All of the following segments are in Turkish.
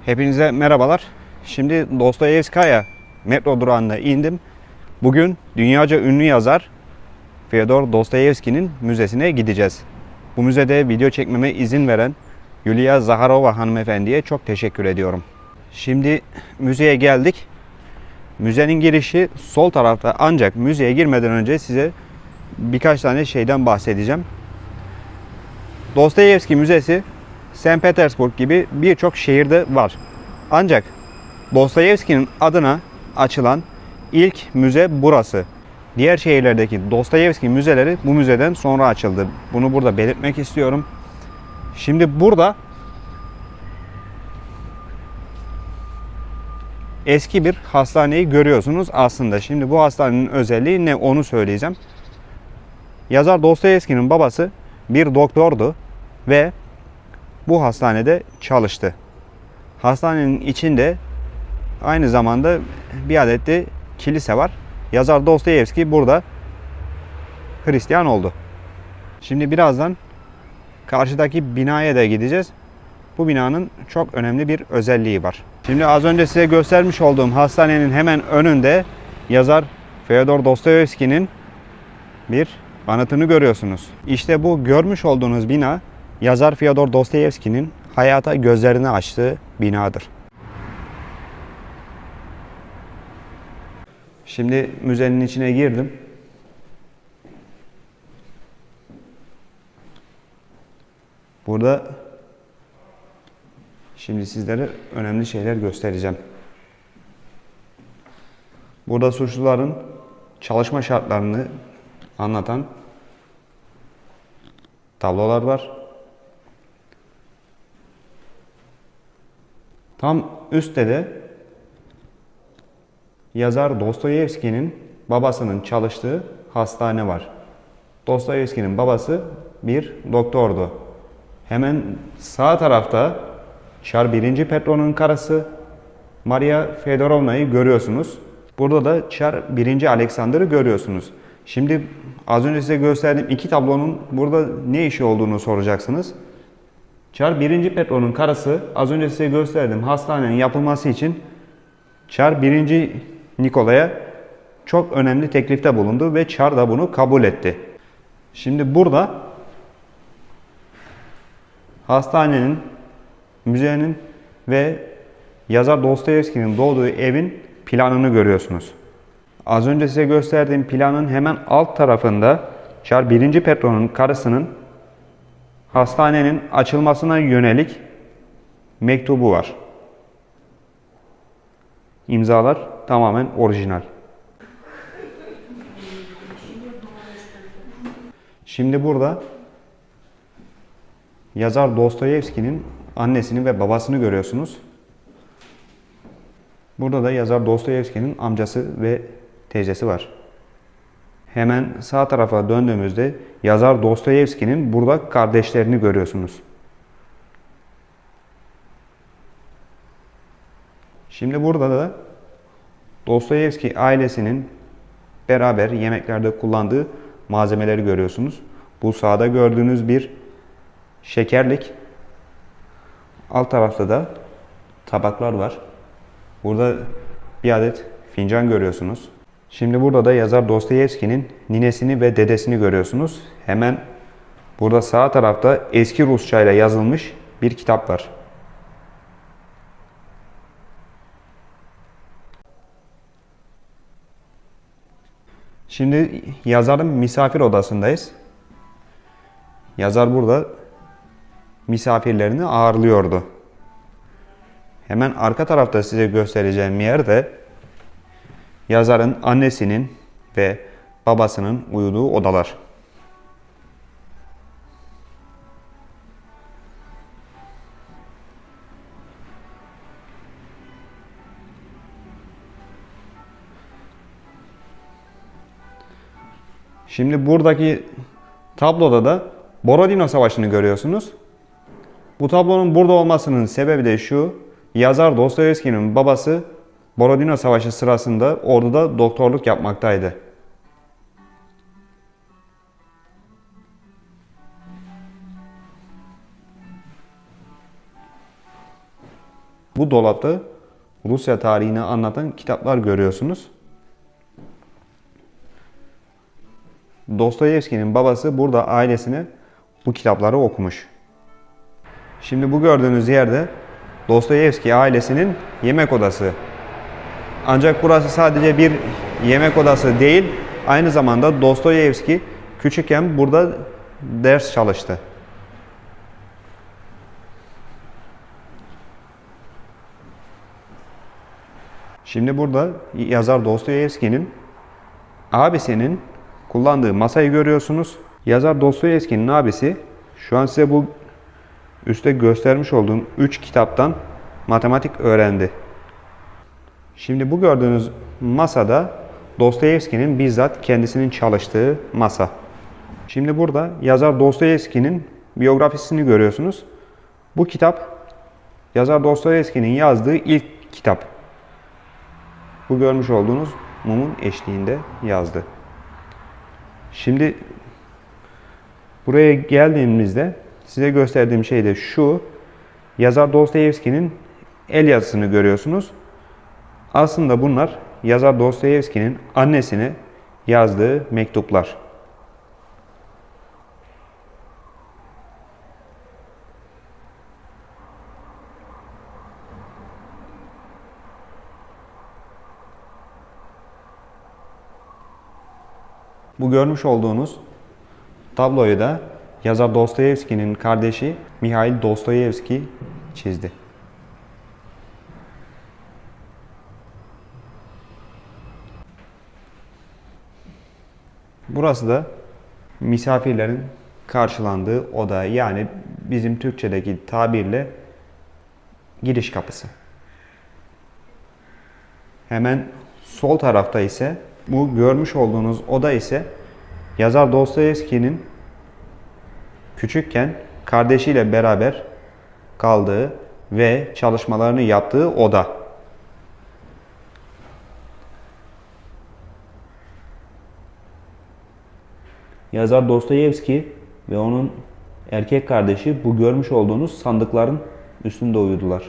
Hepinize merhabalar. Şimdi Dostoyevskaya metro durağında indim. Bugün dünyaca ünlü yazar Fyodor Dostoyevski'nin müzesine gideceğiz. Bu müzede video çekmeme izin veren Yulia Zaharova hanımefendiye çok teşekkür ediyorum. Şimdi müzeye geldik. Müzenin girişi sol tarafta, ancak müzeye girmeden önce size birkaç tane şeyden bahsedeceğim. Dostoyevski Müzesi St. Petersburg gibi birçok şehirde var. Ancak Dostoyevski'nin adına açılan ilk müze burası. Diğer şehirlerdeki Dostoyevski müzeleri bu müzeden sonra açıldı. Bunu burada belirtmek istiyorum. Şimdi burada eski bir hastaneyi görüyorsunuz aslında. Şimdi bu hastanenin özelliği ne, onu söyleyeceğim. Yazar Dostoyevski'nin babası bir doktordu ve bu hastanede çalıştı. Hastanenin içinde aynı zamanda bir adet de kilise var. Yazar Dostoyevski burada Hristiyan oldu. Şimdi birazdan karşıdaki binaya da gideceğiz. Bu binanın çok önemli bir özelliği var. Şimdi az önce size göstermiş olduğum hastanenin hemen önünde yazar Fyodor Dostoyevski'nin bir anıtını görüyorsunuz. İşte bu görmüş olduğunuz bina yazar Fyodor Dostoyevski'nin hayata gözlerini açtığı binadır. Şimdi müzenin içine girdim. Burada şimdi sizlere önemli şeyler göstereceğim. Burada suçluların çalışma şartlarını anlatan tablolar var. Tam üstte de yazar Dostoyevski'nin babasının çalıştığı hastane var. Dostoyevski'nin babası bir doktordu. Hemen sağ tarafta Çar 1. Petro'nun karısı Maria Fedorovna'yı görüyorsunuz. Burada da Çar 1. Alexander'ı görüyorsunuz. Şimdi az önce size gösterdiğim iki tablonun burada ne işi olduğunu soracaksınız. Çar 1. Petro'nun karısı az önce size gösterdiğim hastanenin yapılması için Çar 1. Nikola'ya çok önemli teklifte bulundu ve Çar da bunu kabul etti. Şimdi burada hastanenin, müzenin ve yazar Dostoyevski'nin doğduğu evin planını görüyorsunuz. Az önce size gösterdiğim planın hemen alt tarafında Çar 1. Petro'nun karısının hastanenin açılmasına yönelik mektubu var. İmzalar tamamen orijinal. Şimdi burada yazar Dostoyevski'nin annesini ve babasını görüyorsunuz. Burada da yazar Dostoyevski'nin amcası ve teyzesi var. Hemen sağ tarafa döndüğümüzde yazar Dostoyevski'nin burada kardeşlerini görüyorsunuz. Şimdi burada da Dostoyevski ailesinin beraber yemeklerde kullandığı malzemeleri görüyorsunuz. Bu sağda gördüğünüz bir şekerlik. Alt tarafta da tabaklar var. Burada bir adet fincan görüyorsunuz. Şimdi burada da yazar Dostoyevski'nin ninesini ve dedesini görüyorsunuz. Hemen burada sağ tarafta eski Rusça ile yazılmış bir kitap var. Şimdi yazarın misafir odasındayız. Yazar burada misafirlerini ağırlıyordu. Hemen arka tarafta size göstereceğim yerde yazarın annesinin ve babasının uyuduğu odalar. Şimdi buradaki tabloda da Borodino Savaşı'nı görüyorsunuz. Bu tablonun burada olmasının sebebi de şu: yazar Dostoyevski'nin babası Borodino Savaşı sırasında orduda doktorluk yapmaktaydı. Bu dolapta Rusya tarihini anlatan kitaplar görüyorsunuz. Dostoyevski'nin babası burada ailesine bu kitapları okumuş. Şimdi bu gördüğünüz yerde Dostoyevski ailesinin yemek odası. Ancak burası sadece bir yemek odası değil, aynı zamanda Dostoyevski küçükken burada ders çalıştı. Şimdi burada yazar Dostoyevski'nin abisinin kullandığı masayı görüyorsunuz. Yazar Dostoyevski'nin abisi şu an size bu üstte göstermiş olduğum 3 kitaptan matematik öğrendi. Şimdi bu gördüğünüz masada Dostoyevski'nin bizzat kendisinin çalıştığı masa. Şimdi burada yazar Dostoyevski'nin biyografisini görüyorsunuz. Bu kitap yazar Dostoyevski'nin yazdığı ilk kitap. Bu görmüş olduğunuz mumun eşliğinde yazdı. Şimdi buraya geldiğimizde size gösterdiğim şey de şu. Yazar Dostoyevski'nin el yazısını görüyorsunuz. Aslında bunlar yazar Dostoyevski'nin annesine yazdığı mektuplar. Bu görmüş olduğunuz tabloyu da yazar Dostoyevski'nin kardeşi Mihail Dostoyevski çizdi. Burası da misafirlerin karşılandığı oda, yani bizim Türkçedeki tabirle giriş kapısı. Hemen sol tarafta ise bu görmüş olduğunuz oda ise yazar Dostoyevski'nin küçükken kardeşiyle beraber kaldığı ve çalışmalarını yaptığı oda. Yazar Dostoyevski ve onun erkek kardeşi bu görmüş olduğunuz sandıkların üstünde uyudular.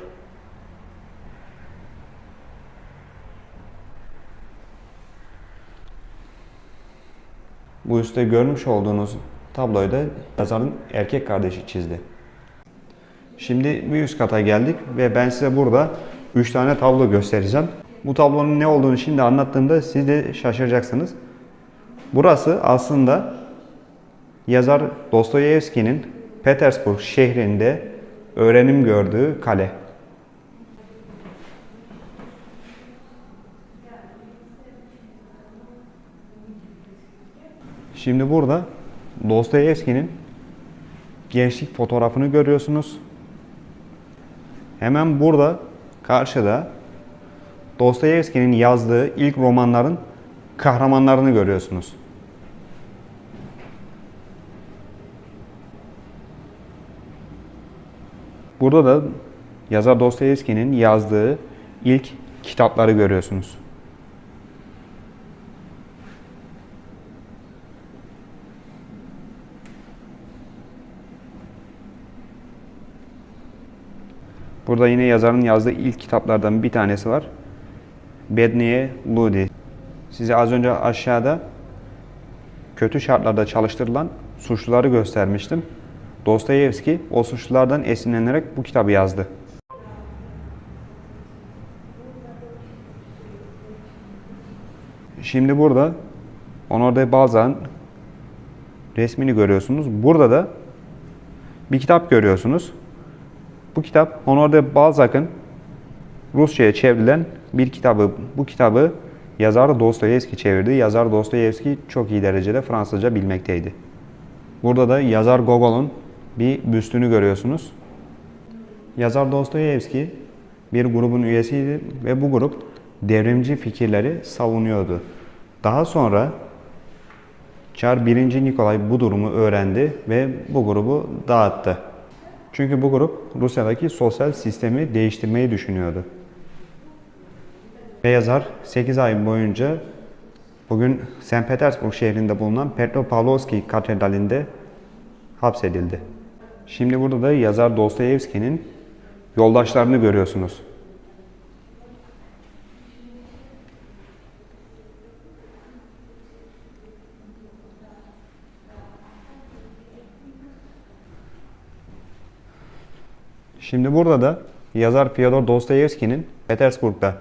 Bu üstte görmüş olduğunuz tabloyu da yazarın erkek kardeşi çizdi. Şimdi bir üst kata geldik ve ben size burada 3 tane tablo göstereceğim. Bu tablonun ne olduğunu şimdi anlattığımda siz de şaşıracaksınız. Burası aslında yazar Dostoyevski'nin Petersburg şehrinde öğrenim gördüğü kale. Şimdi burada Dostoyevski'nin gençlik fotoğrafını görüyorsunuz. Hemen burada karşıda Dostoyevski'nin yazdığı ilk romanların kahramanlarını görüyorsunuz. Burada da yazar Dostoyevski'nin yazdığı ilk kitapları görüyorsunuz. Burada yine yazarın yazdığı ilk kitaplardan bir tanesi var. Bedniye Ludi. Size az önce aşağıda kötü şartlarda çalıştırılan suçluları göstermiştim. Dostoyevski o suçlulardan esinlenerek bu kitabı yazdı. Şimdi burada Honoré Balzac'ın resmini görüyorsunuz. Burada da bir kitap görüyorsunuz. Bu kitap Honoré Balzac'ın Rusça'ya çevrilen bir kitabı. Bu kitabı yazar Dostoyevski çevirdi. Yazar Dostoyevski çok iyi derecede Fransızca bilmekteydi. Burada da yazar Gogol'un bir büstünü görüyorsunuz. Yazar Dostoyevski bir grubun üyesiydi ve bu grup devrimci fikirleri savunuyordu. Daha sonra Çar 1. Nikolay bu durumu öğrendi ve bu grubu dağıttı. Çünkü bu grup Rusya'daki sosyal sistemi değiştirmeyi düşünüyordu. Ve yazar 8 ay boyunca bugün St. Petersburg şehrinde bulunan Petropavlovsky Katedrali'nde hapsedildi. Şimdi burada da yazar Dostoyevski'nin yoldaşlarını görüyorsunuz. Şimdi burada da yazar Fyodor Dostoyevski'nin Petersburg'da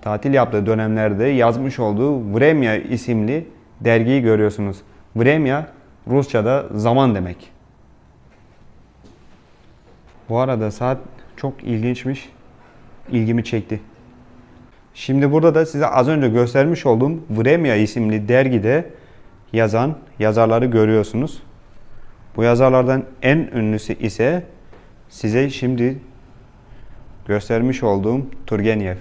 tatil yaptığı dönemlerde yazmış olduğu Vremya isimli dergiyi görüyorsunuz. Vremya Rusça'da zaman demek. Bu arada saat çok ilginçmiş. İlgimi çekti. Şimdi burada da size az önce göstermiş olduğum Vremya isimli dergide yazan yazarları görüyorsunuz. Bu yazarlardan en ünlüsü ise size şimdi göstermiş olduğum Turgenev.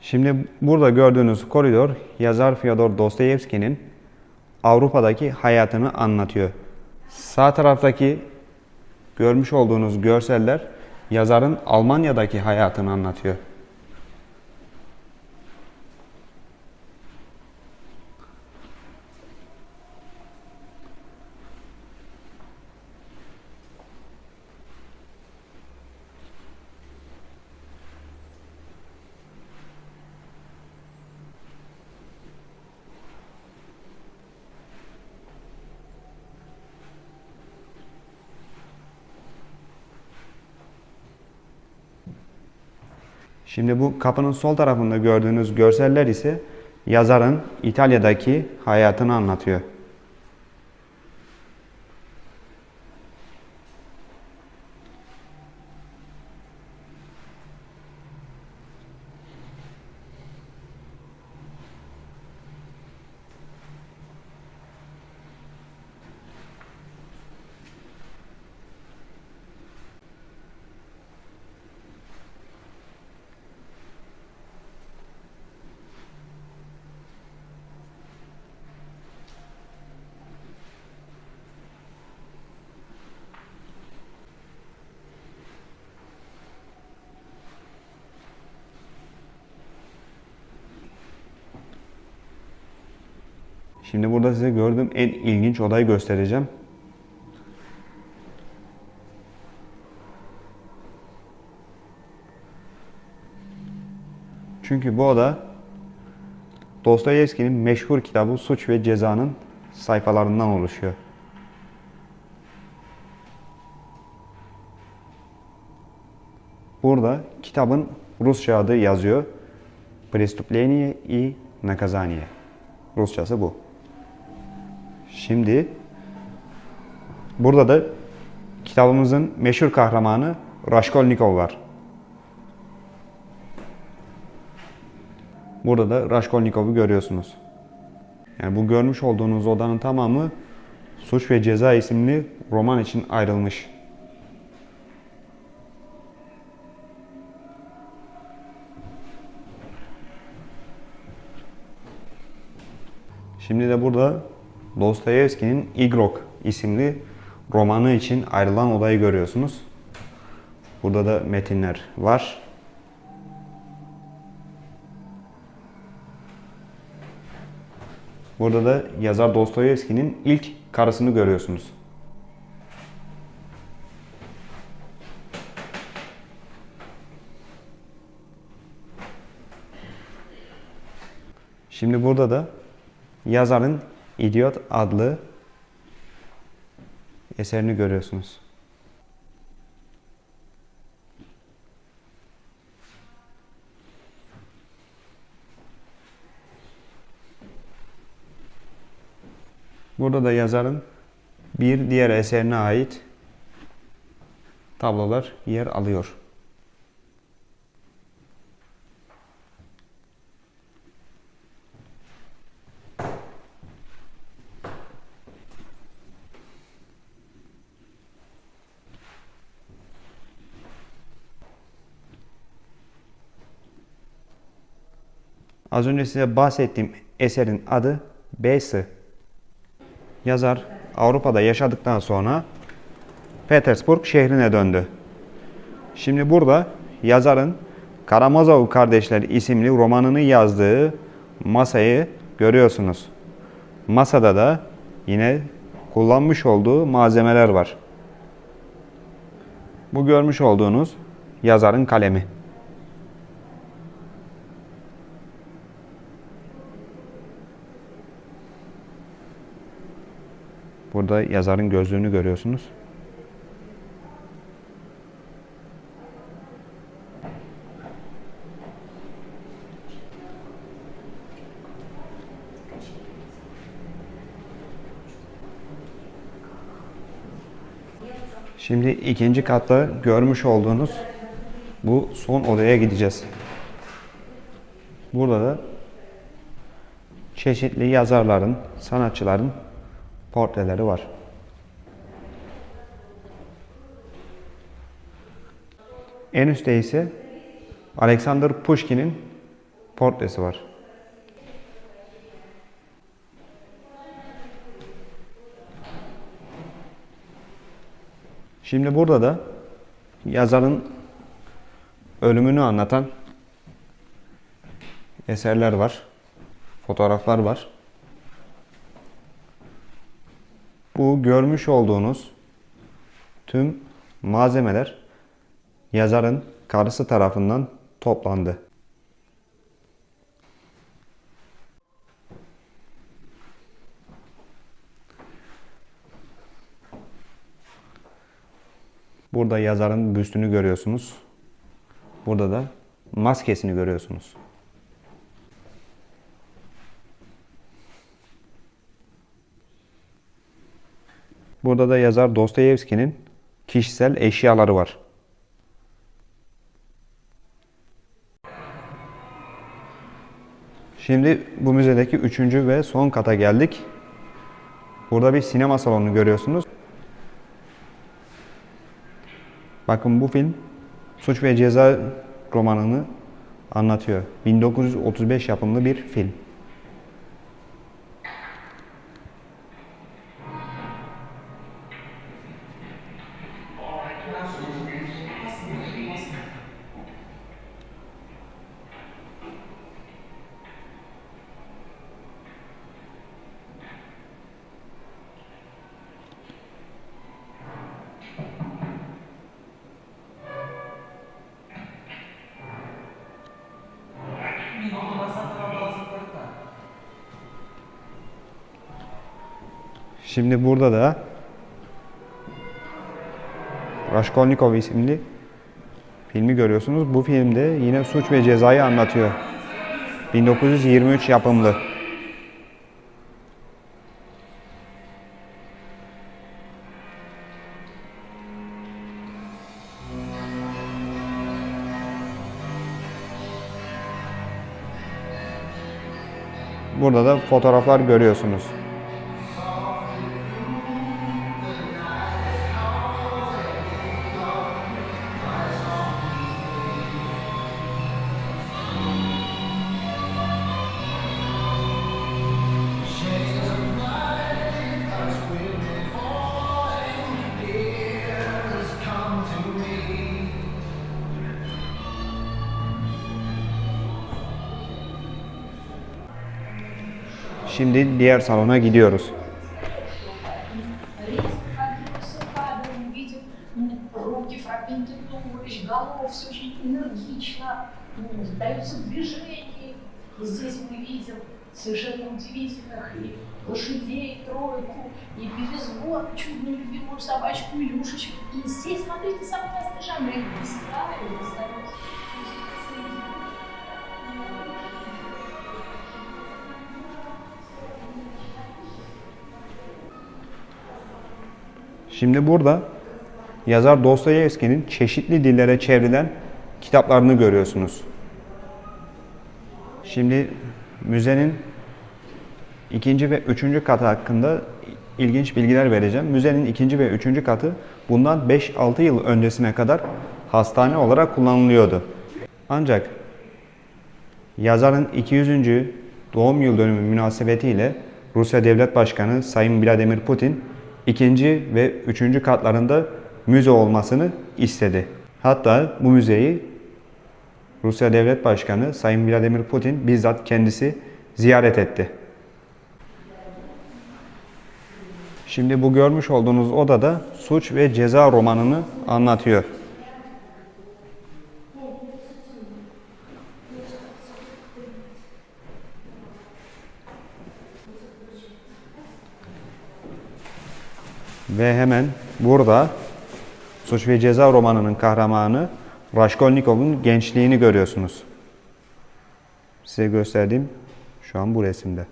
Şimdi burada gördüğünüz koridor yazar Fyodor Dostoyevski'nin Avrupa'daki hayatını anlatıyor. Sağ taraftaki görmüş olduğunuz görseller yazarın Almanya'daki hayatını anlatıyor. Şimdi bu kapının sol tarafında gördüğünüz görseller ise yazarın İtalya'daki hayatını anlatıyor. Şimdi burada size gördüğüm en ilginç odayı göstereceğim. Çünkü bu oda Dostoyevski'nin meşhur kitabı Suç ve Ceza'nın sayfalarından oluşuyor. Burada kitabın Rusça adı yazıyor. Преступление и наказание. Rusçası bu. Şimdi burada da kitabımızın meşhur kahramanı Raskolnikov var. Burada da Raskolnikov'u görüyorsunuz. Yani bu görmüş olduğunuz odanın tamamı Suç ve Ceza isimli roman için ayrılmış. Şimdi de burada Dostoyevski'nin İgrok isimli romanı için ayrılan odayı görüyorsunuz. Burada da metinler var. Burada da yazar Dostoyevski'nin ilk karısını görüyorsunuz. Şimdi burada da yazarın İdiot adlı eserini görüyorsunuz. Burada da yazarın bir diğer eserine ait tablolar yer alıyor. Az önce size bahsettiğim eserin adı B'si. Yazar Avrupa'da yaşadıktan sonra Petersburg şehrine döndü. Şimdi burada yazarın Karamazov Kardeşler isimli romanını yazdığı masayı görüyorsunuz. Masada da yine kullanmış olduğu malzemeler var. Bu görmüş olduğunuz yazarın kalemi. Burada yazarın gözlüğünü görüyorsunuz. Şimdi ikinci katta görmüş olduğunuz bu son odaya gideceğiz. Burada da çeşitli yazarların, sanatçıların portreleri var. En üstte ise Alexander Pushkin'in portresi var. Şimdi burada da yazarın ölümünü anlatan eserler var, fotoğraflar var. Bu görmüş olduğunuz tüm malzemeler yazarın karısı tarafından toplandı. Burada yazarın büstünü görüyorsunuz. Burada da maskesini görüyorsunuz. Burada da yazar Dostoyevski'nin kişisel eşyaları var. Şimdi bu müzedeki üçüncü ve son kata geldik. Burada bir sinema salonu görüyorsunuz. Bakın bu film Suç ve Ceza romanını anlatıyor. 1935 yapımlı bir film. Şimdi burada da Raskolnikov isimli filmi görüyorsunuz. Bu filmde yine suç ve cezayı anlatıyor. 1923 yapımlı. Burada da fotoğraflar görüyorsunuz. Şimdi diğer salona gidiyoruz. Совершенно удивительных и лошадей, тройку, и перезвон, чудную любимую собачку Илюшечку. И здесь, смотрите, самый разный жанр. И бесправие, Şimdi burada yazar Dostoyevski'nin çeşitli dillere çevrilen kitaplarını görüyorsunuz. Şimdi müzenin ikinci ve üçüncü katı hakkında ilginç bilgiler vereceğim. Müzenin ikinci ve üçüncü katı bundan 5-6 yıl öncesine kadar hastane olarak kullanılıyordu. Ancak yazarın 200. doğum yıl dönümü münasebetiyle Rusya Devlet Başkanı Sayın Vladimir Putin ikinci ve üçüncü katlarında müze olmasını istedi. Hatta bu müzeyi Rusya Devlet Başkanı Sayın Vladimir Putin bizzat kendisi ziyaret etti. Şimdi bu görmüş olduğunuz odada Suç ve Ceza romanını anlatıyor. Ve hemen burada Suç ve Ceza romanının kahramanı Raskolnikov'un gençliğini görüyorsunuz. Size gösterdiğim şu an bu resimde.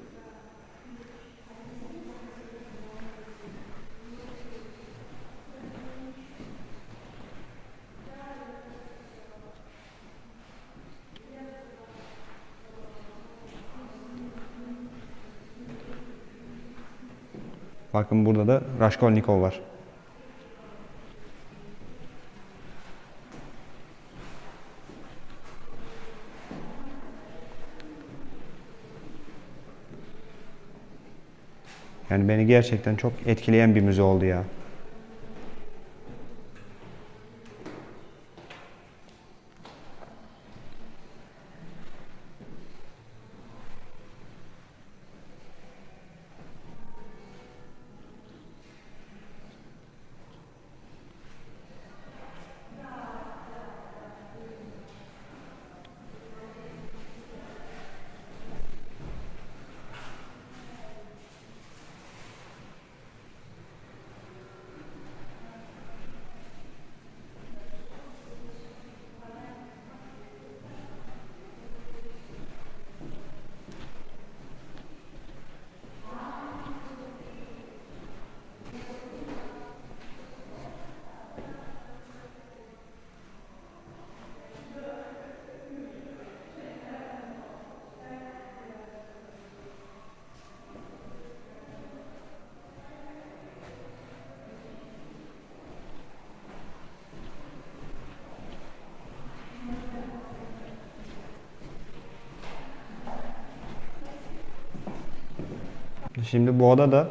Bakın burada da Raskolnikov var. Yani beni gerçekten çok etkileyen bir müze oldu ya. Şimdi bu oda da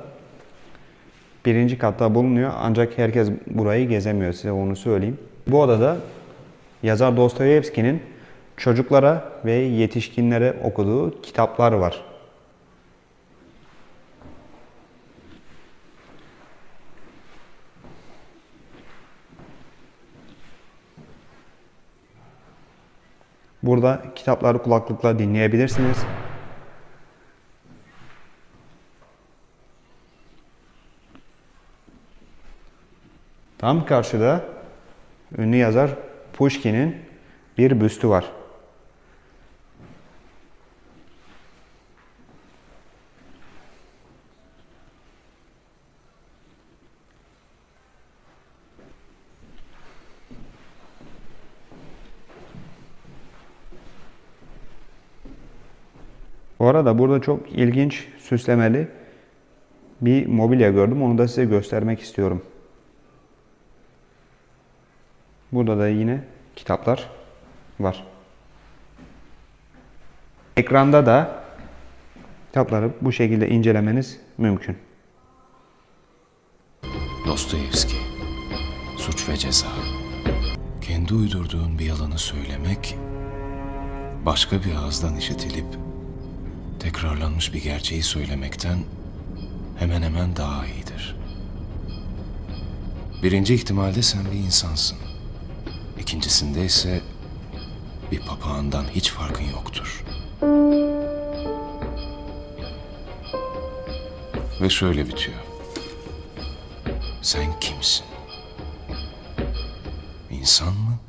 birinci katta bulunuyor ancak herkes burayı gezemiyor, size onu söyleyeyim. Bu odada yazar Dostoyevski'nin çocuklara ve yetişkinlere okuduğu kitaplar var. Burada kitapları kulaklıkla dinleyebilirsiniz. Tam karşıda ünlü yazar Pushkin'in bir büstü var. Bu arada burada çok ilginç süslemeli bir mobilya gördüm. Onu da size göstermek istiyorum. Burada da yine kitaplar var. Ekranda da kitapları bu şekilde incelemeniz mümkün. Dostoyevski, Suç ve Ceza. Kendi uydurduğun bir yalanı söylemek, başka bir ağızdan işitilip tekrarlanmış bir gerçeği söylemekten hemen hemen daha iyidir. Birinci ihtimalde sen bir insansın. İkincisinde ise bir papağandan hiç farkın yoktur. Ve şöyle bitiyor. Sen kimsin? İnsan mı?